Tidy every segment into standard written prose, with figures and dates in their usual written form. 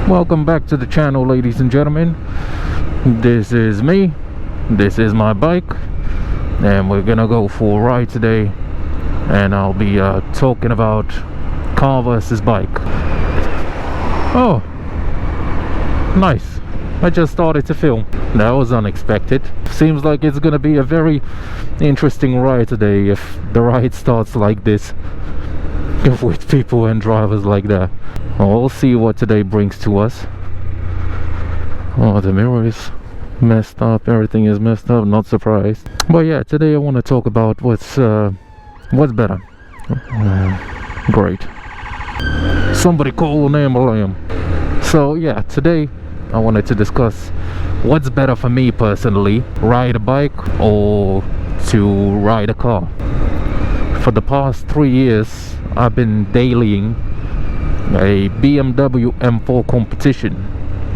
Welcome back to the channel, ladies and gentlemen. This is me, this is my bike, and we're gonna go for a ride today, and I'll be talking about car versus bike. Oh, nice. I just started to film. That was unexpected. Seems like it's gonna be a very interesting ride today if the ride starts like this, with people and drivers like that. We'll see what today brings to us. Oh, the mirror is messed up, everything is messed up, not surprised. But yeah, today I want to talk about what's better. Great. Somebody call an ambulance. So yeah, today I wanted to discuss what's better for me personally, ride a bike or to ride a car. For the past 3 years I've been dailying a BMW M4 competition.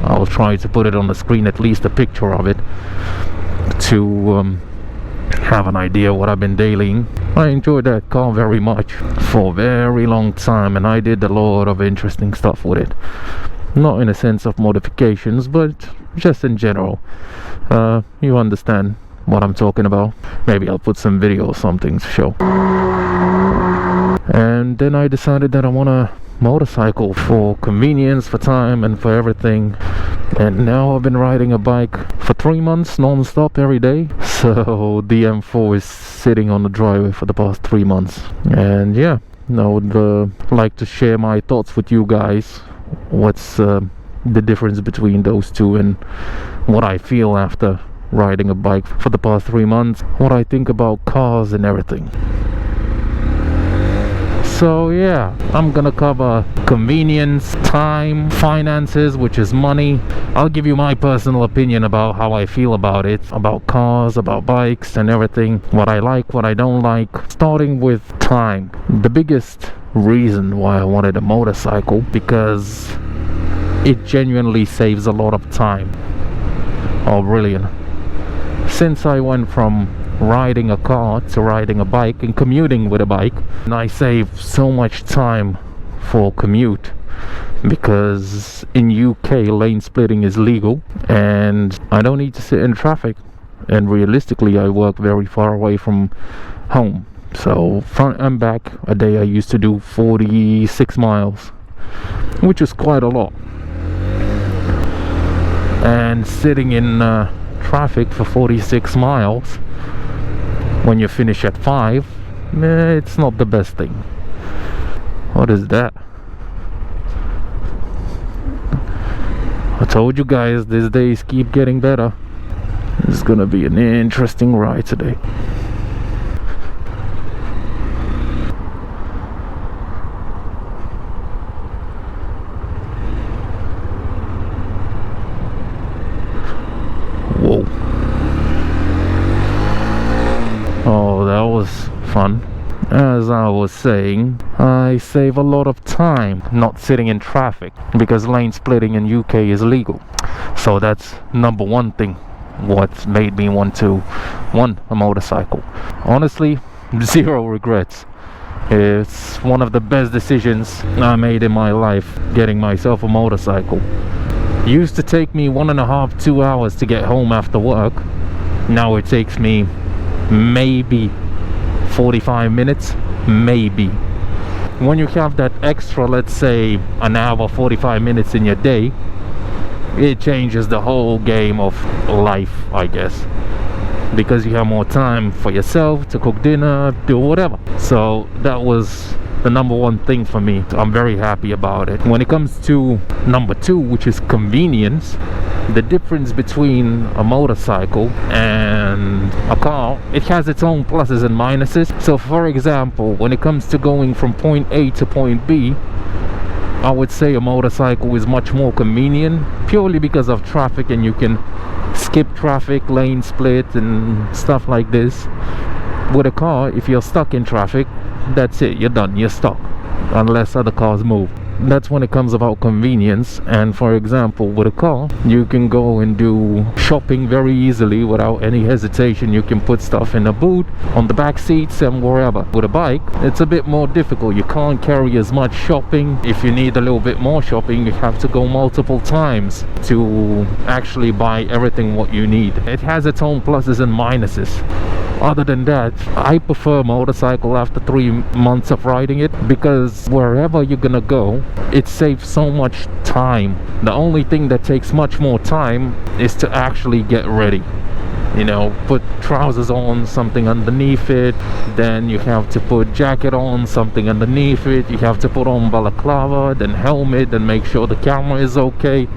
I'll try to put it on the screen, at least a picture of it, to have an idea what I've been dailying. I enjoyed that car very much for a very long time, and I did a lot of interesting stuff with it. Not in a sense of modifications, but just in general. You understand what I'm talking about. Maybe I'll put some video or something to show. And then I decided that I want a motorcycle for convenience, for time, and for everything. And now I've been riding a bike for 3 months non-stop every day. So the M4 is sitting on the driveway for the past 3 months. And yeah, I would like to share my thoughts with you guys. What's the difference between those two, and what I feel after riding a bike for the past 3 months, what I think about cars and everything. So yeah, I'm gonna cover convenience, time, finances, which is money. I'll give you my personal opinion about how I feel about it, about cars, about bikes and everything, what I like, what I don't like. Starting with time. The biggest reason why I wanted a motorcycle, because it genuinely saves a lot of time. Oh, brilliant. Since I went from riding a car to riding a bike and commuting with a bike, and I save so much time for commute, because in UK lane splitting is legal and I don't need to sit in traffic, and realistically I work very far away from home, so front and back a day I used to do 46 miles, which is quite a lot. And sitting in traffic for 46 miles when you finish at 5, it's not the best thing. What is that? I told you guys, these days keep getting better. It's gonna be an interesting ride today. Whoa. Oh, that was fun. As I was saying, I save a lot of time not sitting in traffic, because lane splitting in UK is legal. So that's number one thing what made me want a motorcycle. Honestly, zero regrets. It's one of the best decisions I made in my life, getting myself a motorcycle. It used to take me 1.5 to 2 hours to get home after work. Now it takes me maybe 45 minutes, maybe. When you have that extra, let's say an hour 45 minutes in your day, it changes the whole game of life, I guess, because you have more time for yourself to cook dinner, do whatever. So that was the number one thing for me. I'm very happy about it. When it comes to number two, which is convenience, the difference between a motorcycle and a car, it has its own pluses and minuses. So for example, when it comes to going from point A to point B, I would say a motorcycle is much more convenient, purely because of traffic, and you can skip traffic, lane split and stuff like this. With a car, if you're stuck in traffic, that's it, you're done, you're stuck, unless other cars move. that's when it comes about convenience. And for example, with a car, you can go and do shopping very easily without any hesitation. You can put stuff in the boot, on the back seats, and wherever. With a bike, it's a bit more difficult. You can't carry as much shopping. If you need a little bit more shopping, you have to go multiple times to actually buy everything what you need. It has its own pluses and minuses. Other than that, I prefer motorcycle after 3 months of riding it, because wherever you're gonna go, it saves so much time. The only thing that takes much more time is to actually get ready. You know, put trousers on, something underneath it, then you have to put jacket on, something underneath it, you have to put on balaclava, then helmet, and make sure the camera is okay,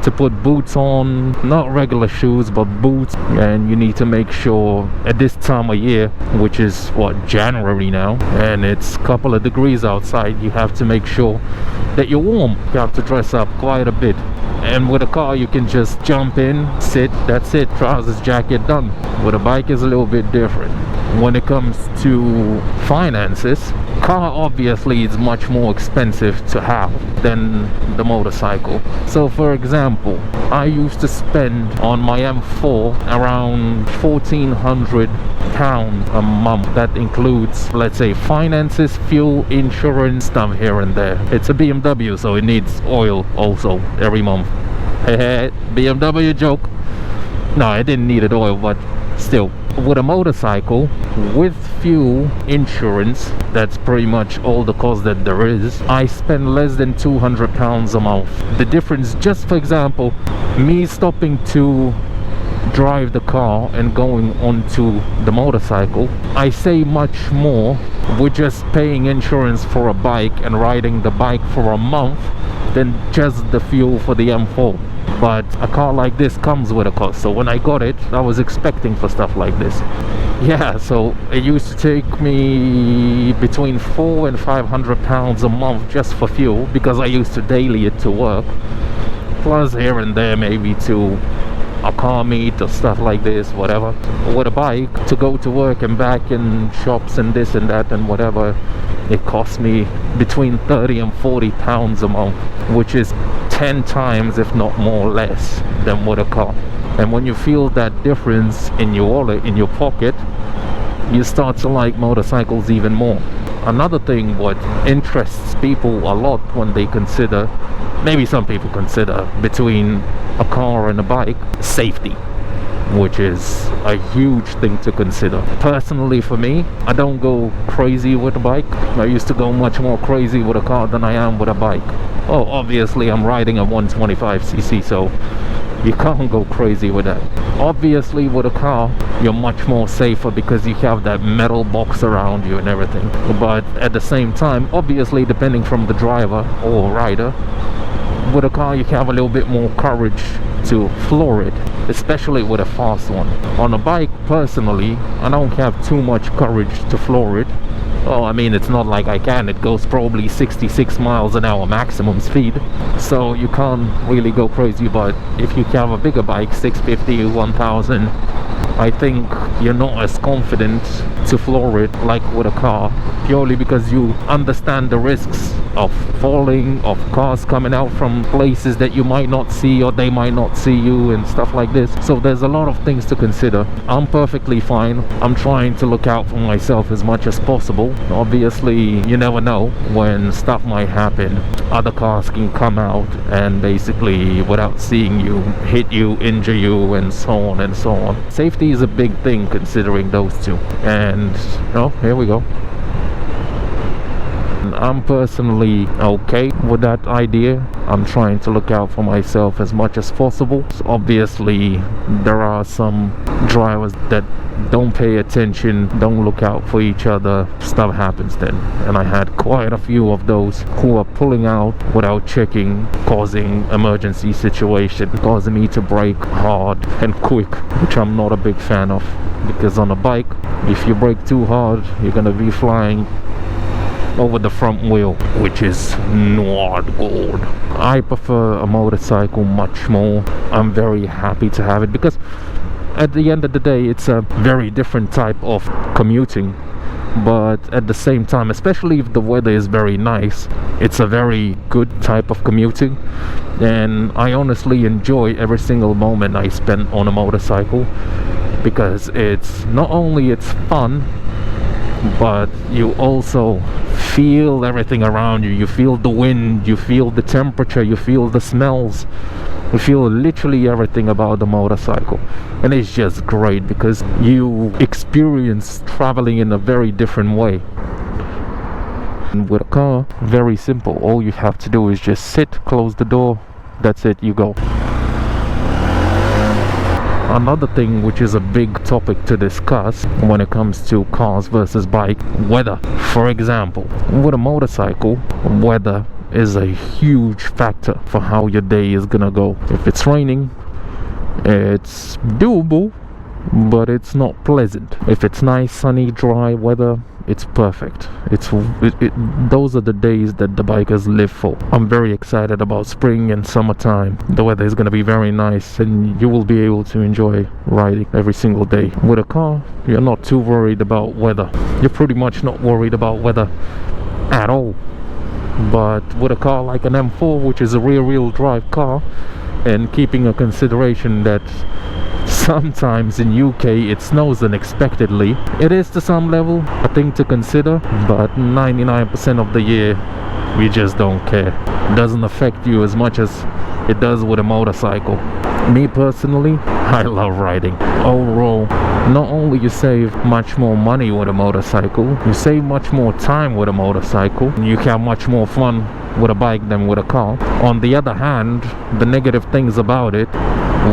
to put boots on, not regular shoes but boots, and you need to make sure at this time of year, which is what, January now, and it's a couple of degrees outside, you have to make sure that you're warm. You have to dress up quite a bit. And with a car, you can just jump in, sit, that's it, trousers, jacket, done. With a bike, is a little bit different. When it comes to finances, car obviously is much more expensive to have than the motorcycle. So for example, I used to spend on my M4 around £1,400 a month. That includes, let's say, finances, fuel, insurance, stuff here and there. It's a BMW, so it needs oil also every month. BMW joke. No, I didn't need it oil, but still. With a motorcycle, with fuel, insurance, that's pretty much all the cost that there is. I spend less than £200 a month. The difference, just for example, me stopping to drive the car and going onto the motorcycle, I save much more with just paying insurance for a bike and riding the bike for a month than just the fuel for the M4. But a car like this comes with a cost, so when I got it, I was expecting for stuff like this. Yeah, so it used to take me between £400 and £500 a month just for fuel, because I used to daily it to work, plus here and there maybe to a car meet or stuff like this, whatever. With a bike, to go to work and back in shops and this and that and whatever, it cost me between £30 and £40 a month, which is 10 times, if not more, less than with a car. And when you feel that difference in your wallet, in your pocket, you start to like motorcycles even more. Another thing what interests people a lot when they consider, maybe some people consider, between a car and a bike, safety, which is a huge thing to consider. Personally for me, I don't go crazy with a bike. I used to go much more crazy with a car than I am with a bike. Oh, obviously I'm riding a 125cc, so you can't go crazy with that. Obviously with a car, you're much more safer because you have that metal box around you and everything. But at the same time, obviously depending from the driver or rider, with a car you have a little bit more courage to floor it, especially with a fast one. On a bike, personally, I don't have too much courage to floor it. Oh, I mean, it's not like I can. It goes probably 66 miles an hour maximum speed, so you can't really go crazy. But if you have a bigger bike, 650, 1000, I think you're not as confident to floor it like with a car, purely because you understand the risks of falling, of cars coming out from places that you might not see or they might not see you and stuff like this. So there's a lot of things to consider. I'm perfectly fine. I'm trying to look out for myself as much as possible. Obviously, you never know when stuff might happen. Other cars can come out and basically, without seeing you, hit you, injure you, and so on and so on. Safety is a big thing considering those two. And oh, here we go. I'm personally okay with that idea. I'm trying to look out for myself as much as possible. So obviously there are some drivers that don't pay attention, don't look out for each other. Stuff happens then, and I had quite a few of those who are pulling out without checking, causing emergency situation, causing me to brake hard and quick, which I'm not a big fan of, because on a bike, if you brake too hard, you're gonna be flying over the front wheel, which is not good. I prefer a motorcycle much more. I'm very happy to have it because at the end of the day, it's a very different type of commuting. but at the same time, especially if the weather is very nice, it's a very good type of commuting. And I honestly enjoy every single moment I spend on a motorcycle, because it's not only it's fun, but you also feel everything around you. You feel the wind, you feel the temperature, you feel the smells, you feel literally everything about the motorcycle. And it's just great because you experience traveling in a very different way. And with a car, very simple. All you have to do is just sit, close the door, that's it, you go. Another thing which is a big topic to discuss when it comes to cars versus bike: weather. For example, with a motorcycle, weather is a huge factor for how your day is gonna go. If it's raining, it's doable, but it's not pleasant. If it's nice, sunny, dry weather, it's perfect. Those are the days that the bikers live for. I'm very excited about spring and summertime. The weather is going to be very nice, and you will be able to enjoy riding every single day. With a car, you're not too worried about weather. You're pretty much not worried about weather at all. But with a car like an M4, which is a rear-wheel drive car, and keeping a consideration that sometimes in UK it snows unexpectedly, it is to some level a thing to consider, but 99% of the year we just don't care. It doesn't affect you as much as it does with a motorcycle. Me personally, I love riding. Overall, not only you save much more money with a motorcycle, you save much more time with a motorcycle, and you have much more fun with a bike than with a car. On the other hand, the negative things about it: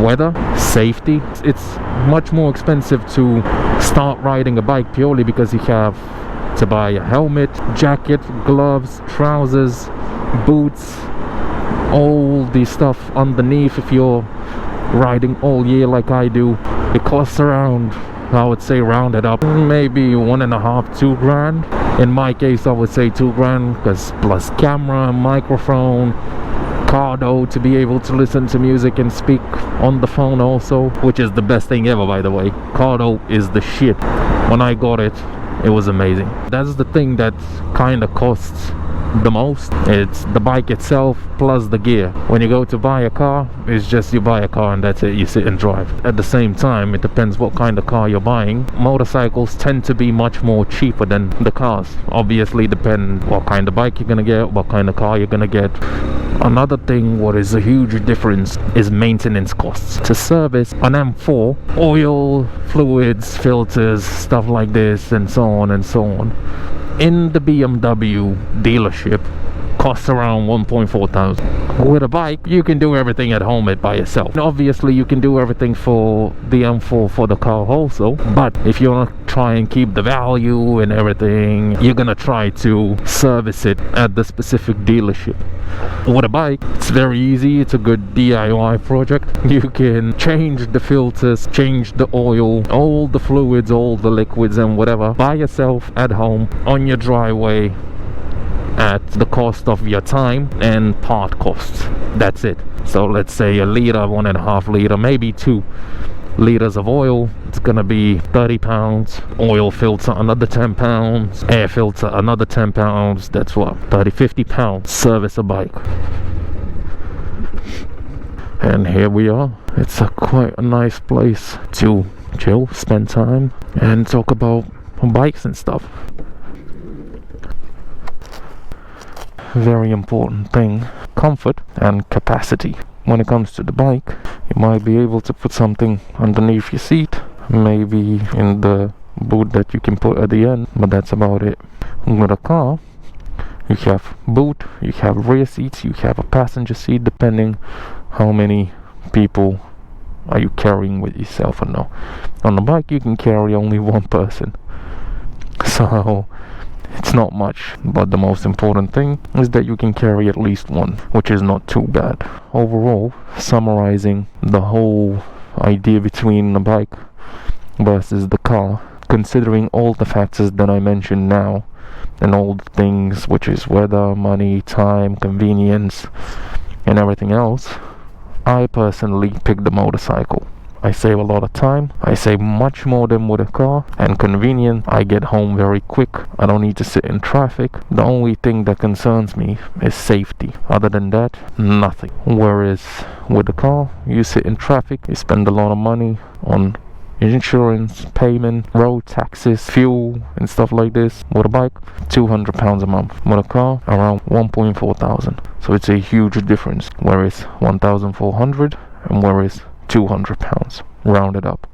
weather, safety. It's much more expensive to start riding a bike purely because you have to buy a helmet, jacket, gloves, trousers, boots, all the stuff underneath. If you're riding all year like I do, it costs around, I would say, round it up, maybe 1.5, 2 grand. In my case, I would say 2 grand, because plus camera, microphone, Cardo to be able to listen to music and speak on the phone also, which is the best thing ever, by the way. Cardo is the shit. When I got it, it was amazing. That's the thing that kind of costs the most. It's the bike itself plus the gear. When you go to buy a car, it's just you buy a car and that's it, you sit and drive. At the same time, it depends what kind of car you're buying. Motorcycles tend to be much more cheaper than the cars. Obviously depend what kind of bike you're gonna get, what kind of car you're gonna get. Another thing what is a huge difference is maintenance costs. To service an M4, oil, fluids, filters, stuff like this, and so on and so on, in the BMW dealership costs around 1.4 thousand. With a bike, you can do everything at home by yourself. And obviously you can do everything for the M4 for the car also, but if you want to try and keep the value and everything, you're gonna try to service it at the specific dealership. With a bike, it's very easy. It's a good DIY project. You can change the filters, change the oil, all the fluids, all the liquids and whatever by yourself at home on your driveway, at the cost of your time and part costs. That's it. So let's say a liter, 1.5 liter, maybe 2 liters of oil, it's gonna be 30 pounds. Oil filter, another 10 pounds. Air filter, another 10 pounds. That's what, 50 pounds. Service a bike. And here we are. It's quite a nice place to chill, spend time, and talk about bikes and stuff. Very important thing: comfort and capacity. When it comes to the bike, you might be able to put something underneath your seat, maybe in the boot that you can put at the end, but that's about it. With a car, you have boot, you have rear seats, you have a passenger seat, depending how many people are you carrying with yourself or no. On the bike, you can carry only one person, so it's not much, but the most important thing is that you can carry at least one, which is not too bad. Overall, summarizing the whole idea between the bike versus the car, considering all the factors that I mentioned now, and all the things, which is weather, money, time, convenience, and everything else, I personally picked the motorcycle. I save a lot of time. I save much more than with a car, and convenient. I get home very quick. I don't need to sit in traffic. The only thing that concerns me is safety. Other than that, nothing. Whereas with the car, you sit in traffic, you spend a lot of money on insurance, payment, road taxes, fuel and stuff like this. With a bike, £200 a month. With a car, around 1.4 thousand. So it's a huge difference. Whereas 1,400 and whereas £200, rounded up.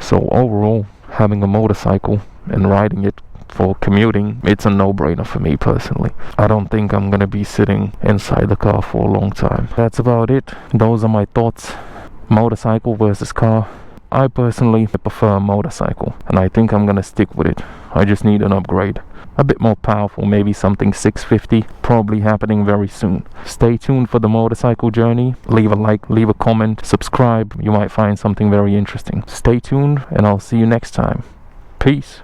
So overall, having a motorcycle and riding it for commuting, it's a no-brainer for me personally. I don't think I'm gonna be sitting inside the car for a long time. That's about it. Those are my thoughts. Motorcycle versus car. I personally prefer a motorcycle, and I think I'm gonna stick with it. I just need an upgrade. A bit more powerful, maybe something 650, probably happening very soon. Stay tuned for the motorcycle journey. Leave a like, leave a comment, subscribe. You might find something very interesting. Stay tuned, and I'll see you next time. Peace.